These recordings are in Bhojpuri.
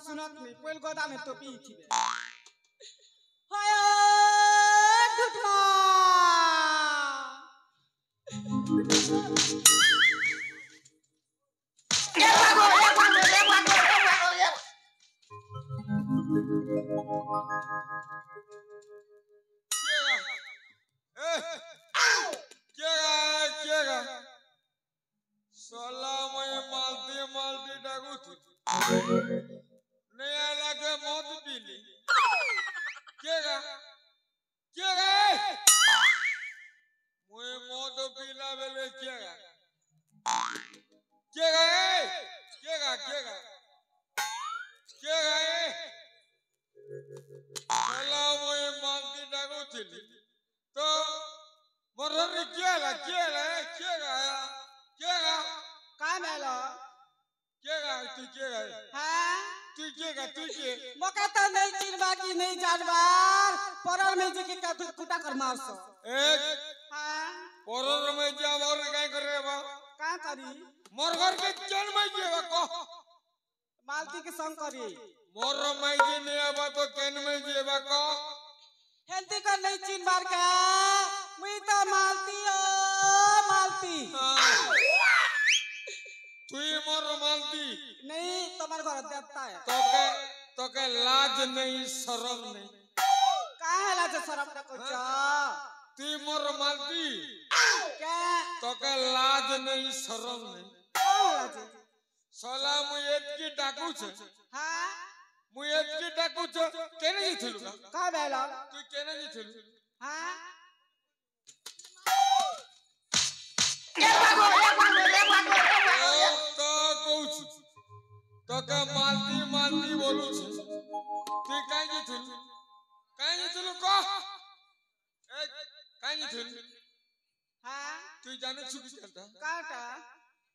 सुनत नहीं पहल गोदा में तो पी थी हाय ढुकना नया लगे मौत पीली केगा मुए मौत पीला बेले केगा साला मुए मालती डागू थी तो मररी केगा का मेलो तू केगा हां तू मौका तो नहीं चिनबा की नहीं जानबार परर में जी के कुटा कर मारसो एक हां परर में जा और काय करे बा का करी मोर घर के चल में जेबा को मालती के संग करी मोर में जी ने आबा तो केन में जेबा को हेंती कर नहीं चिनबार का मुई तो मालती तू मोर मालती नहीं तुम्हारे घर देवता है तो के लाज नहीं शर्म नहीं का है लाज शर्म का कुछ तू मोर मालती क्या तो के लाज नहीं शर्म नहीं का है लाज साला मुयत की डाकू छे हां मुयत की डाकू छे केने जीथलु का बेला तू केने जीथलु हां तो का मालती बोलू छे तू काई जीथलु को काई जीथलु हां तू जाने छुकी केनता काटा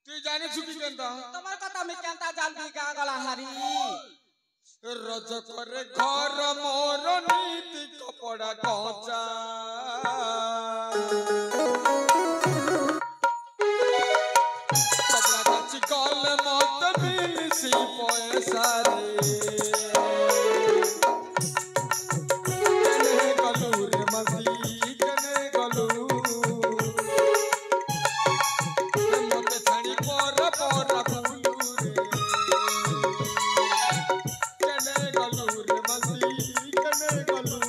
तू जाने छुकी केनता तुम्हार कथा में केनता जल्दी का गला हरी रज करे घर मोर नीति कपड़ा कचा कपड़ा कची कल मत मिलसी पैसा रे कने गलू रे मसी कने गलू मन छाणी पर फूलू रे कने गलू रे मसी कने गलू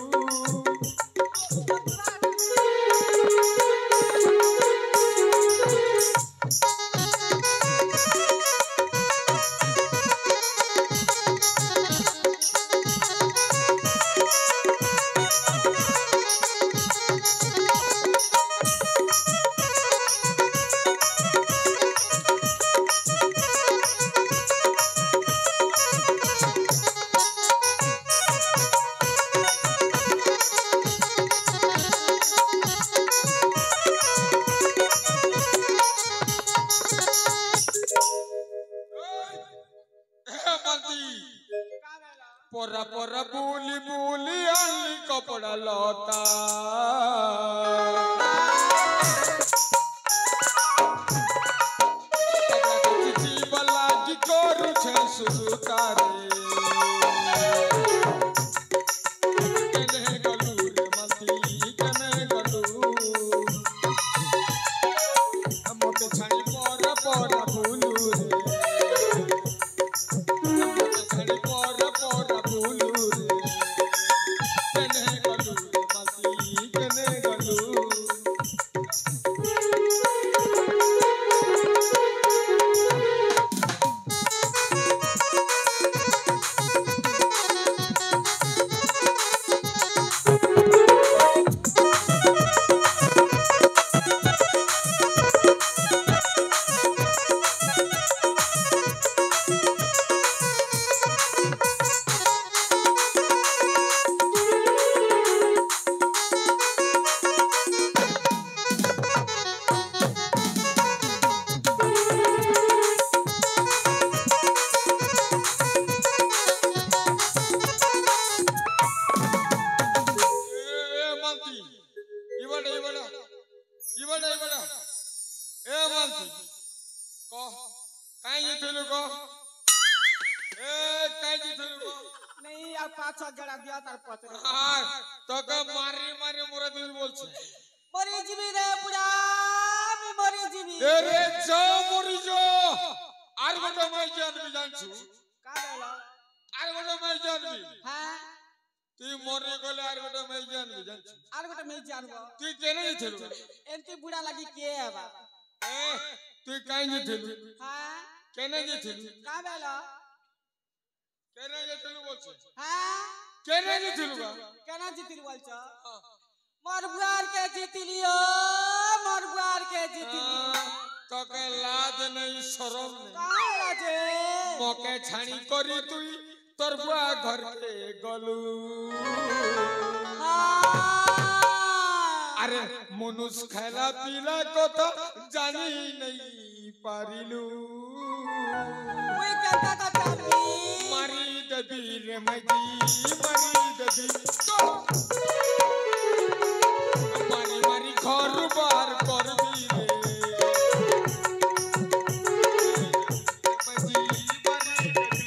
আর 5-6 গেড়া দিয়া তার পচরে আর তোকে মারি মারি মরে দিবি বলছে মরি জিবি রে বুড়া আমি মরি জিবি রে যাও মরি যাও আর গোটা মাই জানবি জানছু কাবেলা আর গোটা মাই জানবি হ্যাঁ তুই মরে গেলে আর গোটা মাই জানবি জানছু আর গোটা মেয়ে জানবো তুই কেন গেছিলু এমতি বুড়া লাগি কে আবার তুই কাই গেছিলু হ্যাঁ কেন গেছিলু কাবেলা কেন গেছিলু বলছে হ্যাঁ কেন গেছিলু কেন জিতিল বলছ মোর বুয়ার কে জিতিলিও মোর বুয়ার কে জিতিলি তোকে লাজ নাই শরম নাই কালা যে মকে ছানি করি তুই তোর বুয়া ঘরকে গলু আরে মনুষ খেলা পিলা কথা জানি নাই পারিলু মুই কেনটা কথাবি মারি দেবি রে মাইজি মারি দেবি মারি মারি ঘর বার করবি রে মাইজি মারি দেবি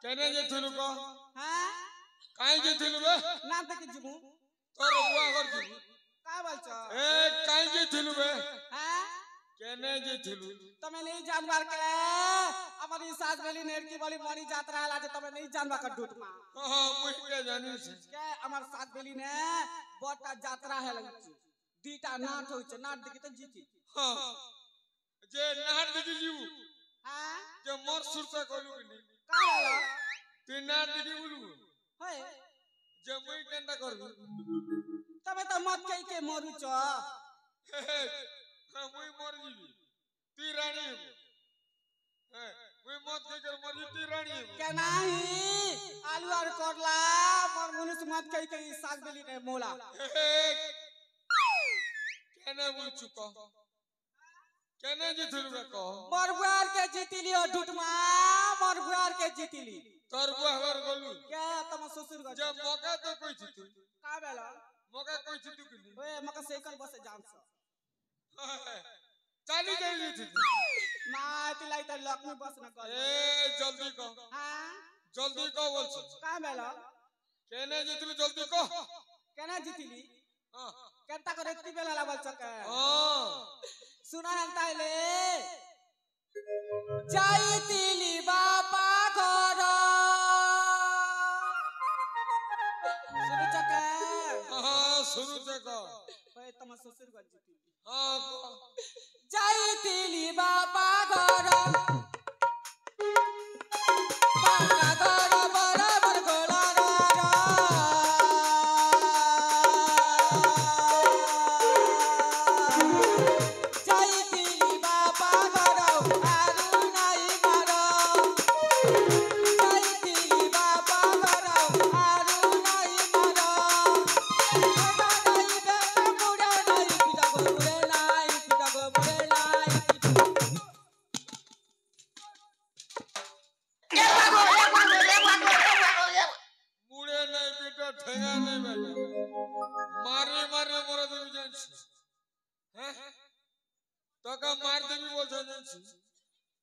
কেনে যেছিলু ক হ্যাঁ কাই যেছিলু বে না দেখি জিমু তোর বুয়া ঘর জিবু কা বলছ এ কাই যেছিলু বে হ্যাঁ কেনে যেছিলু তুমি नहीं जानबार के हमारी सास बोली नेरकी बोली मरी यात्रा हला जे তুমি नहीं जानबा का डूट मा মুই কে জানিস के আমার सास बोली ने বড়টা যাত্রা হেলা দুইটা নাট হইছে নাট দেখি তো জিতি যে নাট দেখি জিবু হ্যাঁ যে মোর সুরতা কইলু কিনি কা বলা তুই নাট দেখি বলু হয় যে মুই কেনটা করবি তবে তো মত কই के মরুছ মুই মর জিবি তুই রানী হবি মুই মত কই করে মর তুই রানী হবি के नाही आलू और करला मोर मनुष्य मत कई कई साग बेली ने मोला কেনে বলছু ক কেনে জিতলু বে ক मोर बुआर के जीतिली ओ डुटमा मोर बुआर के जीतिली তোর বুয়া ঘর গলু के तम ससुर ग যে মকা তো কইছি তুই का बेला মকা কইছি তুই কিনি ओए मका साइकिल बसे जानस চালি যাই জিতি मा तिलाई त लक्ष्मी बस न कर এ জলদি ক हां জলদি ক বলছি का बेला কেনে জিতলু জলদি ক केना जीतिली हां केनता करे ती बेला ला बोल चके हां सुना हंताइले जाईतिली बापा घर सुनि चके हां শুরু তে ক ओए तम ससुर ग जीतिली हां ক जाईतिली बापा घर बापा घर बराबर गोला जाईतिली बापा घर आरु नाई घर जाईतिली बापा घर आरु नाई घर ओटा नाई बे मुड़ा नाई पिता गो मुड़े नाई पिता गो मुड़े नाई মুড়ে নাই বেটা ঠেঙা নাই বেটা মারে মারে মরে দেবি জানছিস হ্যাঁ তোকে মার দেবি বলছো জানছিস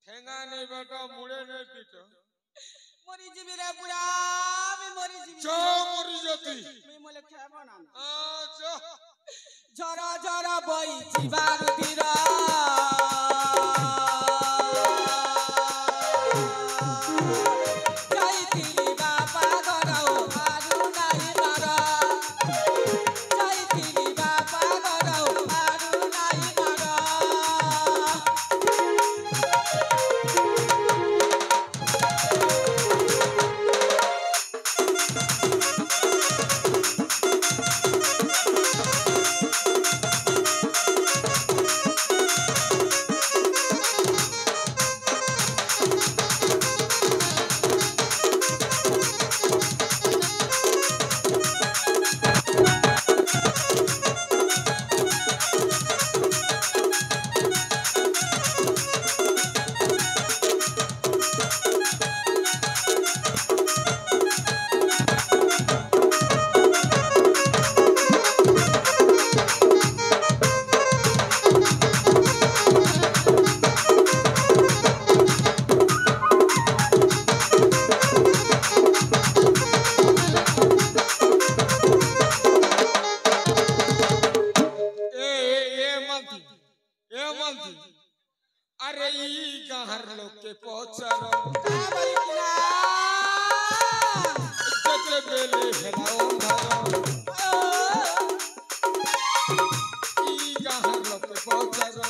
ঠেঙা নেই বেটা মুড়ে নেই পিটা মরি জিবি রে বুড়া আমি মরি জিবি চ মরি যতি আমি মলে খেব না চ ঝরা ঝরা বই জিবার ধীরা যাইতিলি বাপা ঘর আরু নাই মার যাইতিলি বাপা ঘর আরু নাই মার गाहर लोग के पहुंचारो का बोली कि ना जते बेले हेलाओ धारो ई गाहर लोग के पहुंचारो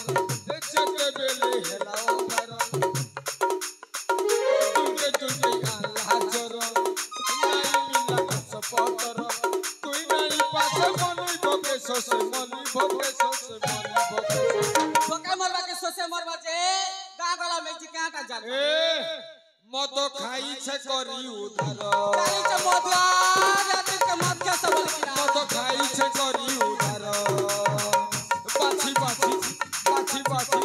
जते बेले हेलाओ धारो तुझे तुझे अल्लाह जरो नहीं मिला सपोतरो तुई नहीं पासे मनी भोके सोसे मनी भोके सोसे मनी भोके बोका मरवा के सोसे मरवा जे गा गला में जी काटा जान ए मद खाई छे करी उधारो तारी के मधुआ राती के मत के सब बोली कि ना मद खाई छे करी उधारो बाछी बाछी बाछी बाछी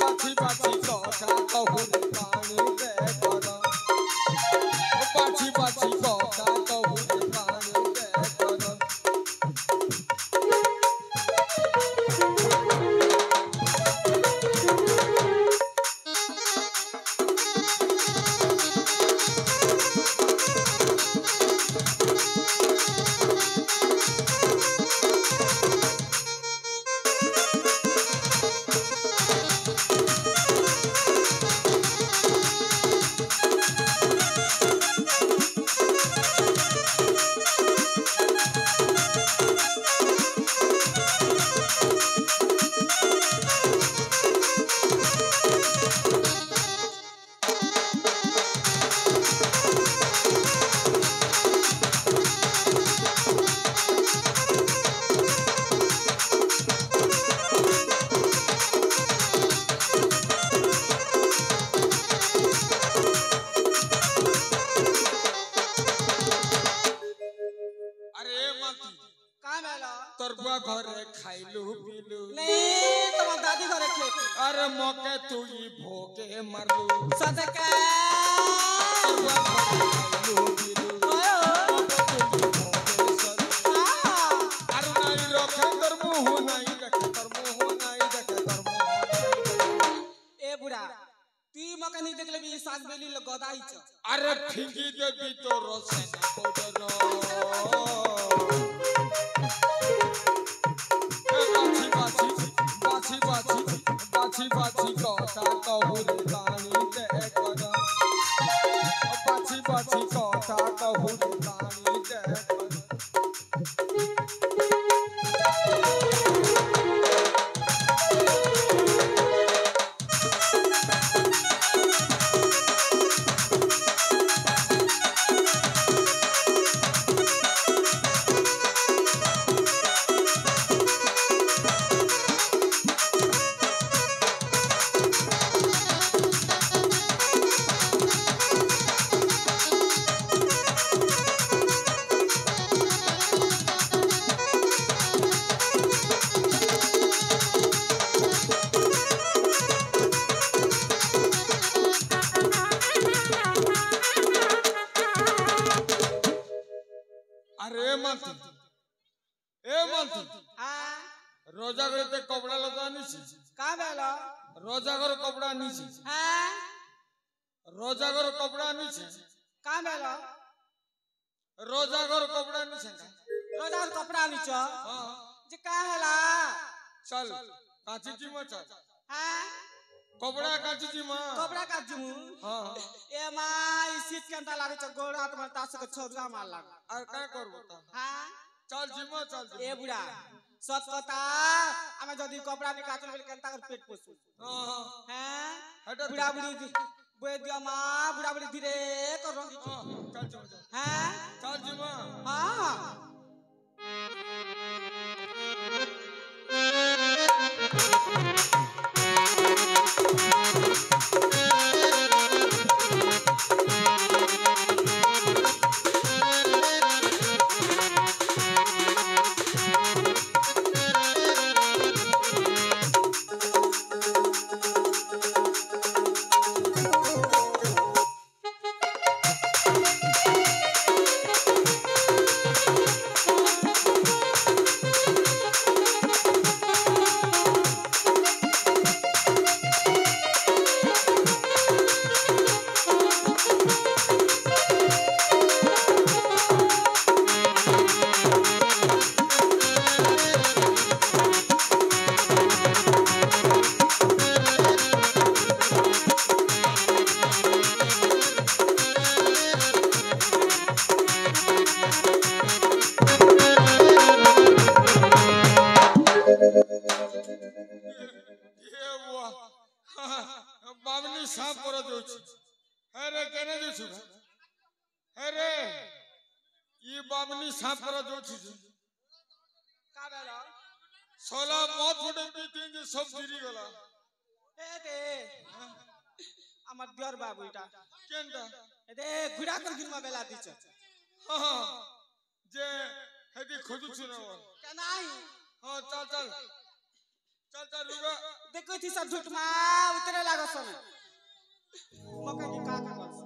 बाछी बाछी कथा कहू पानी पे करो बाछी बाछी कथा कहू पानी पे करो का मेला तोरबा घरे खाइलू पीलू नहीं तुम्हार दादी घरे खेती अरे मौके तू ई भोगे मरलू सदका तोरबा घरे खाइलू पीलू अरे नहीं रखे तोर मुंह नहीं रखे तोर मुंह नहीं रखे तोर मुंह ए बुढ़ा तू मका नहीं देख लेबी सास बेली ल गदाई छ अरे फिंगी देबी तो रसना पाउडर बाछी बाछी बाछी बाछी कथा कहू रे रानी ते करा बाछी बाछी कथा कहू रे रानी ते करा अरे मानती ए मानती हां रोजा करे ते कपड़ा लगा नीची का मेला रोजा करे कपड़ा नीची हां रोजा करे कपड़ा नीची का मेला रोजा करे कपड़ा नीची रोजा कपड़ा नीच हां जे का हला चल काची जी में चल हां कपड़ा काची जी में कपड़ा का जुमु हां ए माई सीट के अंदर लागे छ गोड़ हाथ में तास के छोरा मार लाग और का करबो त हां चल जी में चल ए बुढ़ा सत कथा आमे जदी कपड़ा निकाचल बेल केनता कर पेट पोसु हां हैं हटा बुढ़ा बुढ़ी बोए दिया मां बुढ़ा बुढ़ी धीरे कर रही चल चल हैं चल जी में हां बामनी साफ कर देउछु अरे केने देछु अरे ई बामनी साफ कर देउछु का बेला सोला मत फुटे पीतीन जे सब गिरी गला ए दे আমার দিয়র বাবু এটা केनटा এ দে ঘুরা কর গিরমা বেলা দিছ हां जे हेदी खोजु छु ना কেনাই हां चल चल चल चल रुगा देखो थी सब झूठ मा उतरे लागो समय मका की का बस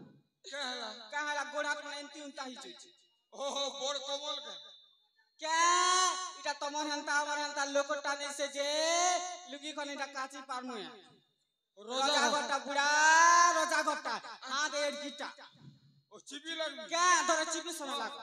कहाला गोड़ा तो एंती उनता ही चीज ओहो बोर कमल का क्या इटा तमन हंता लोकटा नहीं से जे लुगी खने इटा काची पारनु है रोजा घटा बुढ़ा रोजा घटा हां दे गीटा ओ चिबी लग क्या धर चिबी समय लाग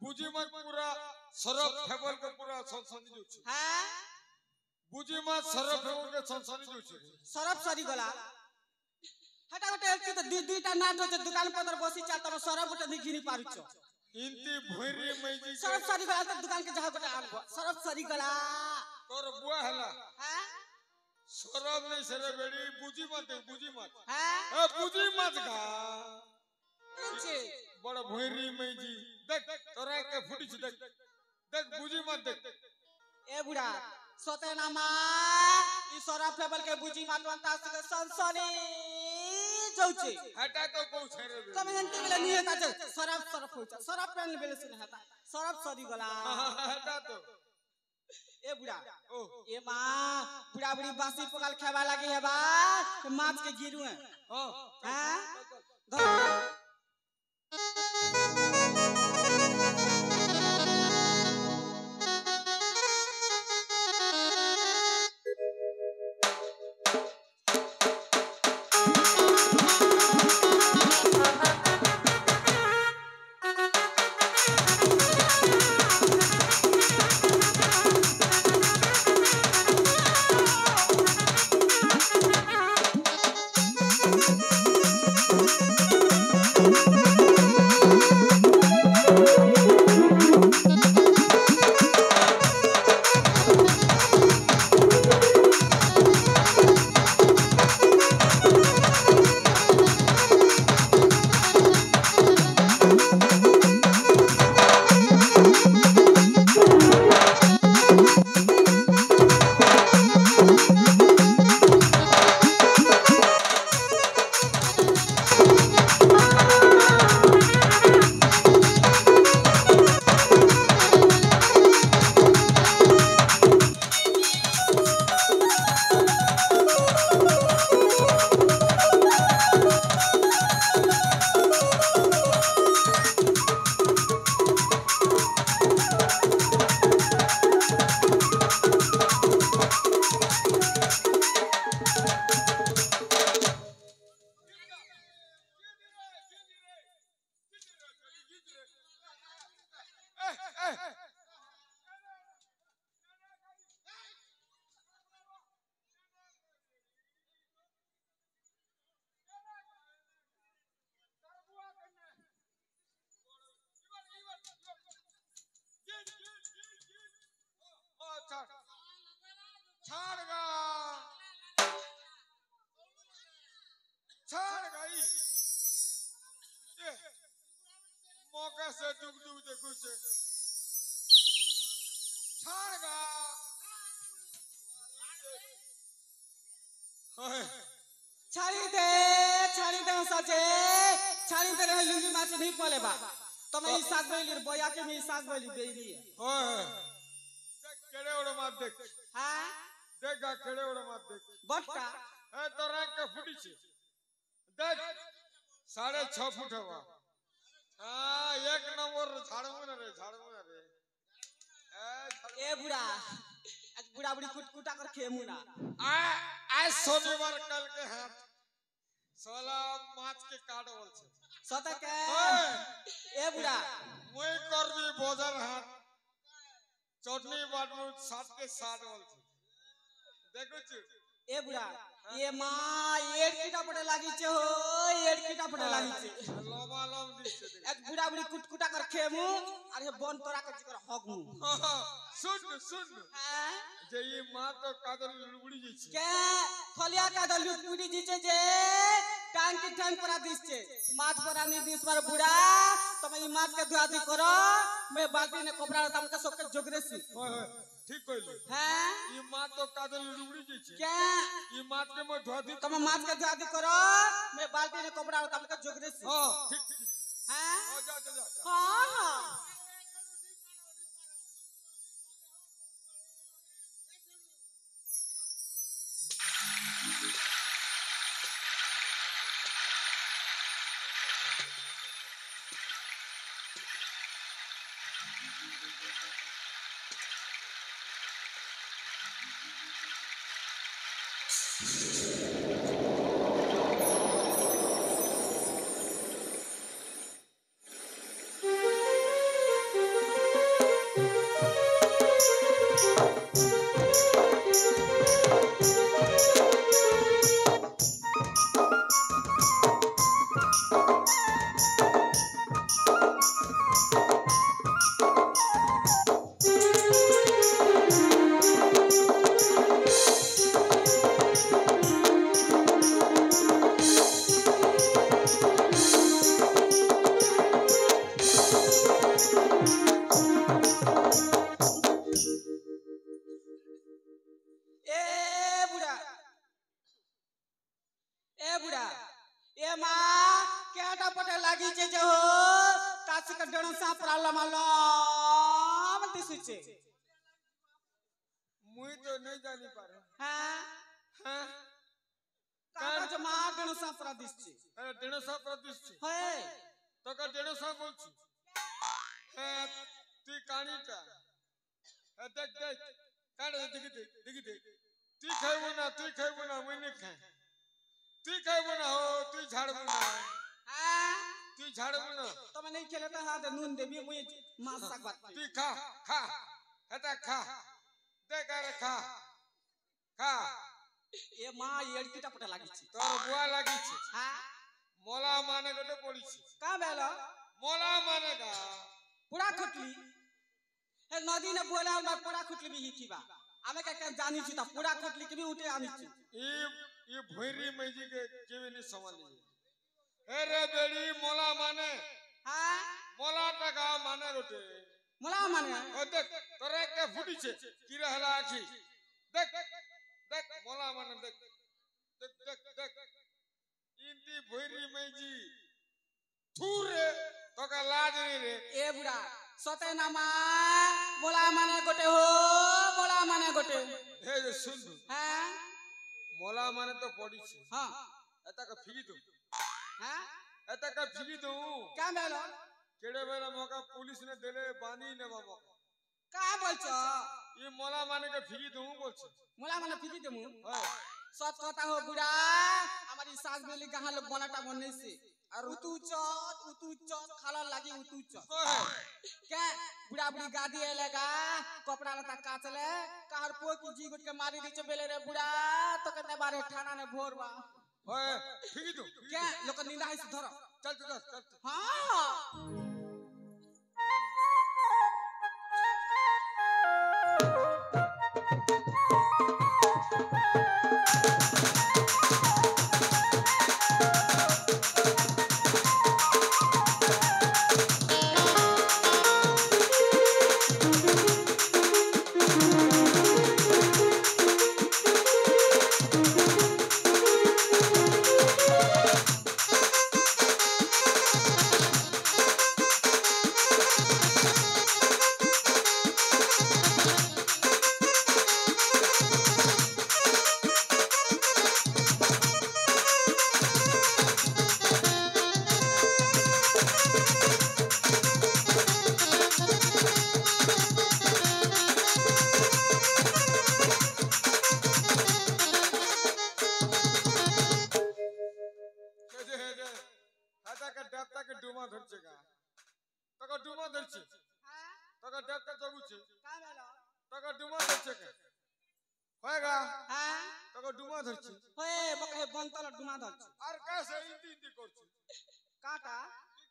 बुझी मत पूरा सरफ फेबल के पूरा सनसनी जो छ हां बुझी मत सरफ फेबल के सनसनी जो छ सरफ सरी गला हटा गोटे की तो दुईटा नाट होते दुकान पर बसी चा तब सरफ गोटे निगिनी पारुछ इंती भोरी मैजी सरफ सरी गला तो दुकान के जहां गोटे आन सरफ सरी गला तोर बुआ हला हां सरफ नहीं सरे बेड़ी बुझी मत हां ए बुझी मत का पीछे बड़ा भोरी मैजी देख तोरा के फुटी छ देख देख बुझी मत देख ए बुढ़ा सतेना मा ई सरफ फेबल के बुझी मत वंता से सनसनी जाउछे हटा तो को छरे कमे जंती बेले नहीं होता सरफ होता सरफ पेन बेले सुन हता सरफ सरी गला हटा तो ए बुढ़ा ओ ए मां बुढ़ा बुढ़ी बासी पकाल खावा लागी है बा माछ के गिरु है हां धर कैसे डुग डुग देखू छे छाड़ गा हाय छाड़ी दे सचे छाड़ी दे रहे लुंगी माछ नहीं पले बा तमे ई साग बेली बोया के मी साग बेली बेली हाय देख केड़े ओड़े मात देख हां देख गा केड़े ओड़े मात देख बटका ए तो रैंक के फुटी छे देख 6.5 फुट हवा हां एक नंबर झाड़ू ना रे ए बुढ़ा आज बुढ़ा बुढ़ी कुटकुटा कर खेमू ना आज शनिवार कल के हाथ साला माछ के काटवल छे सता के ए बुढ़ा मुई करबी बाजार हाट चटनी बाटू 60 के 60 वल छे देखो छु ए बुढ़ा ये मां एड कीटा पड़े लागी छे हो एड कीटा पड़े लागी छे लोमा लोम दिसे आज बुढ़ा बुढ़ी कुटकुटा कर खेमू और ये बन तोरा के जिकर हगमू सुन हां जे ये मां तो कादल लुबड़ी जी छे के खलिया कादल लुबड़ी जी छे जे टांग की टांग परा दिस छे माछ परा नहीं दिस पर बुढ़ा तमे ई माछ के धुआदी करो मैं बाल्टी ने कपड़ा तम के सबके जोगरेसी ठीक कइले हां ई मां तो कादल लुबड़ी जी छे के ई माछ के मैं धुआदी तमे माछ के धुआदी करो मैं बाल्टी ने कपड़ा तम के जोगरेसी हां ठीक हां जा हां ए मां केटा पटे लागी छे जे हो काची के डण सा प्रॉब्लम आलम दिसुचे मुई तो नहीं जानी पारे हां काका जे मां डण सा प्रदिस छे अरे डण सा प्रदिस छे हे तो का डण सा बोल छी तू कानीटा देख कान देखी तू खाइबो ना मुई नहीं खाए तू खाइबो ना हो तू झाड़बो ना हां तू झाड़बो ना तमे नहीं खेले त हां नून देबी मुई मां साग बात तू खा हटा खा देख अरे खा ए मां एड़कीटा पटे लागी छी तोर बुआ लागी छी हां मोला माने गटे पड़ी छी का बेलो मोला माने का पुरा खटली ए नदी ने बोला बा पुरा खटली भी हिकीबा आमे का जानी छी त पुरा खटली के भी उठे आनी छी ये भैरी मैजी के केवे नहीं संभाली ए रे बेड़ी मोला माने हां मोला टका माने गटे मोला माने ओ देख तोरे के फुटी छे की रहला आखी देख मोला माने देख इंती भैरी मैजी थूरे तो का लाज नहीं रे ए बुढ़ा सते ना मां मोला माने गोटे हो मोला माने गोटे हे जे सुन हां मोला माने तो पड़ी छे हां एता का फिगी दो हां एता का फिगी दो का बेलो केड़े बेला मौका पुलिस ने देले बानी ने बाबा का बोलछो ये मोला माने के फिगी दो बोलछ मोला माने फिगी देमु हां सत कहता हो बुढ़ा हमारी सास बेली कहां लोग बनाटा बनने से और उतू चत खाला लागी उतू चत के बुढ़ा बुढ़ी गादी एलेगा कपड़ा लता काचले कार पो की जी गुट के मारी दी बेले रे बुढ़ा तो कते बारे ठाना ने भोरवा ओए फिगी दो के लोक निंदा है धरो चल हां দেবতা কে ডুমা ধরছে গা তোকে ডুমা ধরছে হ্যাঁ তোকে দেবতা জগুছে কা বেলা তোকে ডুমা ধরছে কে হয়গা হ্যাঁ তোকে ডুমা ধরছে হয়ে বকে বন্তল ডুমা ধরছে আর কাছে ইন্দি ইন্দি করছে কাটা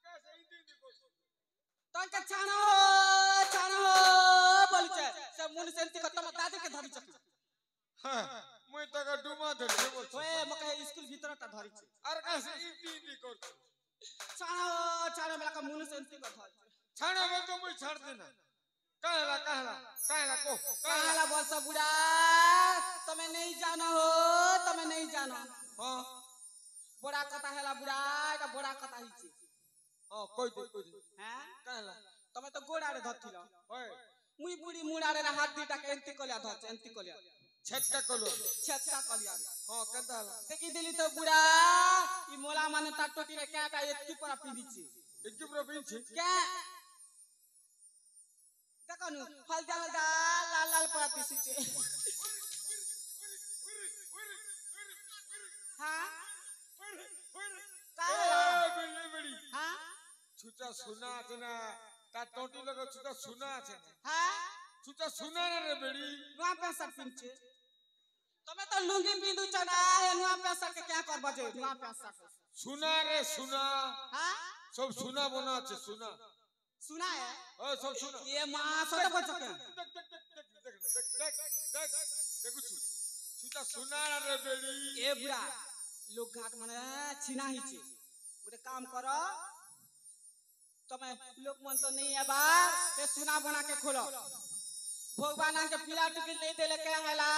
কাছে ইন্দি ইন্দি করছে তোকে ছানো ছানো বলছে সে মুন সেন্তি কত দাদি কে ধরিছ হ্যাঁ মই তোকে ডুমা ধরছে বলছে হয়ে মকে স্কুল ভিতরটা ধরিছে আর কাছে ইন্দি ইন্দি করছে ছানো ছানো বেলা মুন সেন্তি কত ধরিছে ছাড়া তো মই ছাড় দে না कहला को कहला बोलसा बुढ़ा तुम्हें नहीं जानो हो तुम्हें नहीं जानो हां बड़ा कथा हैला बुढ़ा এটা বড়া কথা হইছে কই দে হ্যাঁ कहला তুমি তো গোড়ারে ধরছিল ওই মুই বুড়ি মুড়ারে হাত দিটাকে এন্তি কলিয়া ধরছে এন্তি কলিয়া छेटका कलो छेटका कलिया हां केनता देखि दिली तो बुढ़ा ई मोला माने ता टोटी रे काटा एत्ती परा पिंदिছে इनकी प्रोविंस क्या देखनु हल्दा हल्दा लाल लाल परा दिसिছে हां काला बड़ी हां छुटा सुना আছে না তা टोटी लगे छुटा सुना আছে না हां छुटा सुना ना रे बेड़ी नुआ पैसा पिंचे तमे तो लुंगी पिंदु चना है नुआ पैसा के क्या करबा जे नुआ पैसा सुना रे सुना हां सब सुना बना আছে सुना सुना है ओ सब सुना ये मां सत बोल सके देखो छुटा सुना रे बेड़ी ए बुढ़ा लोग घाट माने छिना हिचे गोटे काम करो तमे लोग मन तो नहीं आबा ए सुना बना के खोलो भगवान के पिला टुकी ले देले के हला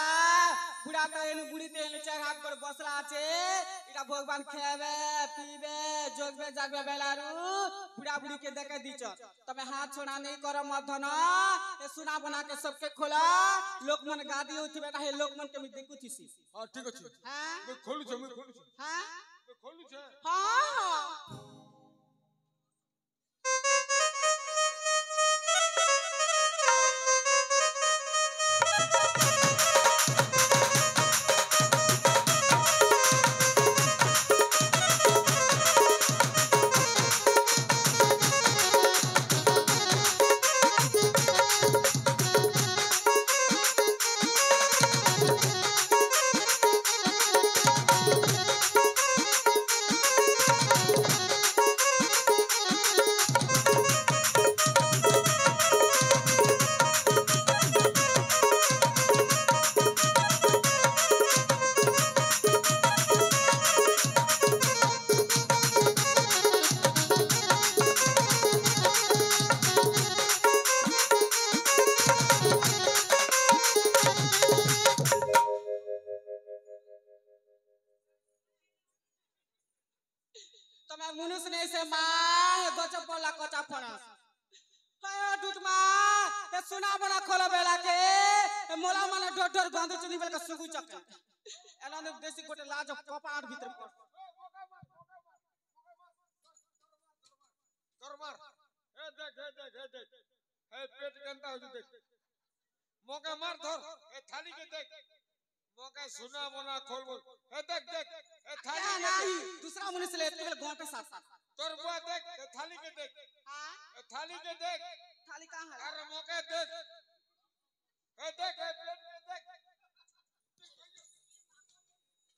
बुढ़ा तो एनु बुढ़ी ते एनु चार हाथ पर बसला আছে इटा भगवान खेबे पीबे जोगबे जागबे बेलारू बुढ़ा बुढ़ी के देखे दीच तमे हाथ छोड़ा नहीं करो मधन ए सुना बना के सबके खोला लोक मन गादी होती बेटा हे लोक मन के मी देखु थीसी हां ठीक अछि हां मैं खोलू छ मैं खोलू छ हां मैं खोलू छ हां तमे मुनुस नहीं से मां गच पला कचा फणस हाय डुट मां ए सुना बना खोला बेला के मोला माने डोडर गंध चुनी बेला के सुगु चके एना ने देसी गोटे लाज कपाट भीतर पर कर मार ए देख ए पेट गंदा हो देख मौका मार धर ए थाली के देख मौका सुना बना खोल बोल ए देख ए थाली क्या नहीं दूसरा मुनुस ले एते गांव पे साथ तोर बुआ देख ए थाली के देख हां ए थाली के देख थाली कहां है अरे मौका देख ए देख ए पेट के देख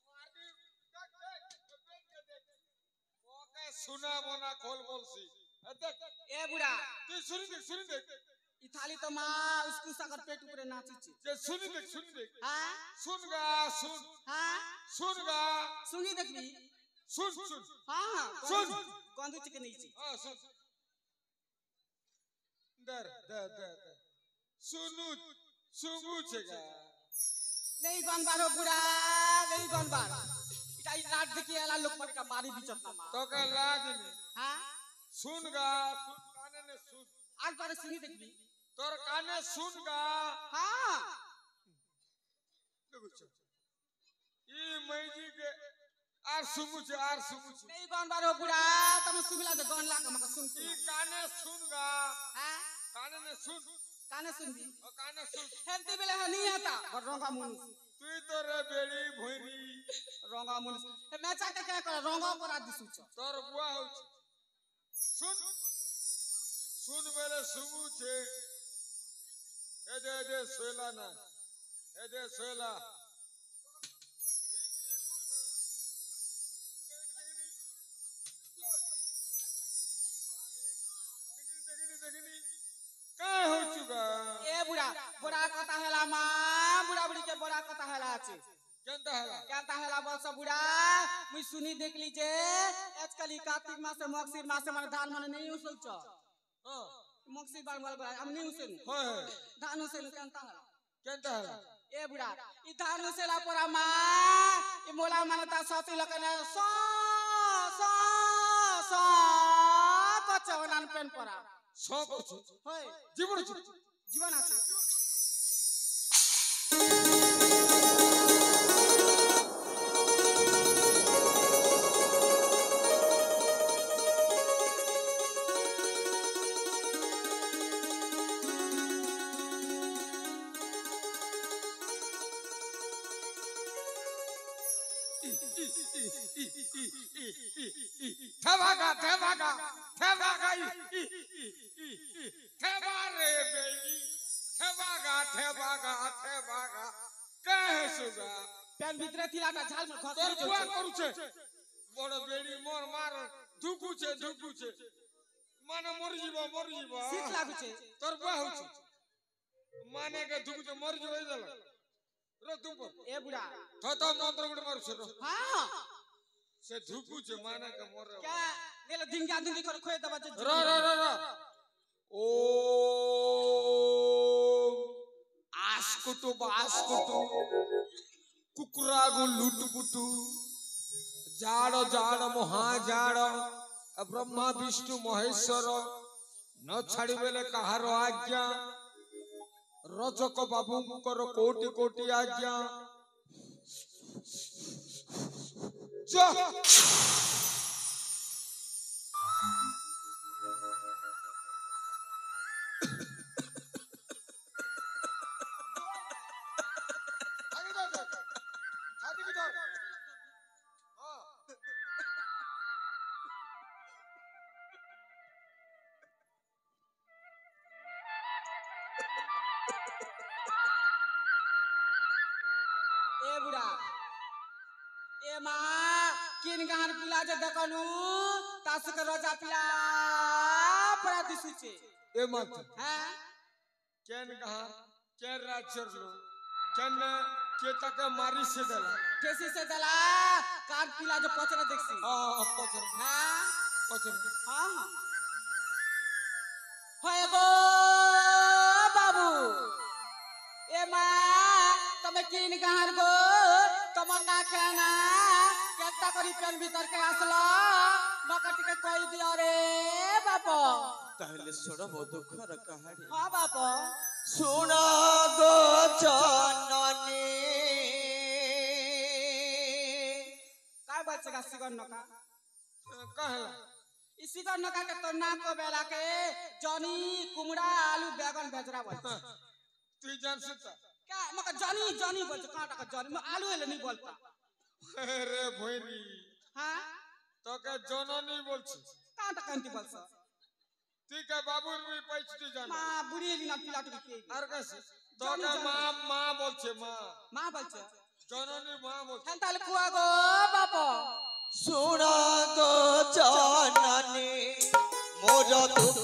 मारदी देख पेट के देख मौका सुना बना खोल बोल सी ए देख ए बुढ़ा तू सुन देख ई थाली तो मां उसको सागर पेट ऊपर नाची छी जे सुन देख हां सुनगा हां सुनगा सुनी देखबी सुन हां सुन गंधु चिके नहीं छी हां सुन दर सुनु छेगा नहीं गनबारो बुढ़ा नहीं गनबार इटा ई नाट देखि एला लोक पर का मारी बिचत ना मां तो का लाज नहीं हां सुनगा सुन काने ने सुन आज पर सुनी देखबी तोर काने सुनगा हां देखो ई मैजी के आर सुमु छे नहीं गनबारो बुढ़ा तमे सुबिला जे गन ला के मका सुन ई काने सुनगा हां काने ने सुन काने सुनबी ओ काने सुन हेंती बेले है नहीं आता रंगा मुनुस तू तो रे बेड़ी भोइरी रंगा मुनुस ए मैचा के क्या कर रंगा करा दिसु छ तोर बुआ हो শুন শুন মেলে শুগুছে এদে শৈলা না এদে শৈলা देखनी का हो चुका ए बुढ़ा बड़ा कथा हैला मां बुढ़ा बुढ़ी के बड़ा कथा हैला আছে केनता हैला बस बुढ़ा मुई सुनी देखली जे आजकल कार्तिक मासे मगसिर मासे मन धान मन नहीं उसल छ मगसिर बार बार हम नहीं उसेन धान उसेन केनता हैला ए बुढ़ा ई धान उसेला परा मां ई मोला मानता सती लकने स कचवनान पेन परा সব আছে হয় জীবন আছে थेवागा थेवारे बेली थेवागा कहे सुगा पेन भीतर थिलाटा झाल में खस तोर बुआ करूछे बड़ बेली मोर मार धुकुछे माने मर जीवा सीख लागुछे तोर बुआ होछे माने के धुकुछे मर जीवा इदला रो तुम पर ए बुढ़ा तो मंत्र गुड मारुछे रो हां से धुकुछे माने के मर क्या गेले दिंगा दिंगी कर खोय दबा जे रो ओ आस्कुटु कुकुरागु लुटपुटु जाड़ महाजाड़ ब्रह्मा विष्णु महेश्वर न छाड़ी बेले कहार आज्ञा रजक बाबू कोटि आज्ञा ए बुढ़ा ए मां किन गार पिला जे देखनु तास के रोजा पिला परा दिसुचे ए मत हां केन कहा केन राजर लो केन के तक मारी से दला ठेसी से दला कार पिला जे पचरा देखसी हां पचर हां होय गो बाबू ए मां तमे किन गार गो तमन्ना कहना केता करी पेन भीतर के आसला मकट के कोई दियो रे बाप ताहले सुनो दुखर कहानी हां बाप सुनो गो जननी काय बचगा सिगन नका कहे इसी का नका के तो ना को बेला के जनी कुमड़ा आलू बैगन भेजरा बोल तू जान सकता क्या मका जनी बोल काटा का जनी मैं आलू ले नहीं बोलता अरे भोरी हां तो के जननी बोलछ काटा कंती बोलस तू के बाबू भी पैछती जान मां बुढ़ी ना पिलाट के आर कैसे तो के मां बोलछे मां बोलछ जननी मां बोलछ हम ताले कुआ गो बाप सुनो गो जननी मोर दुख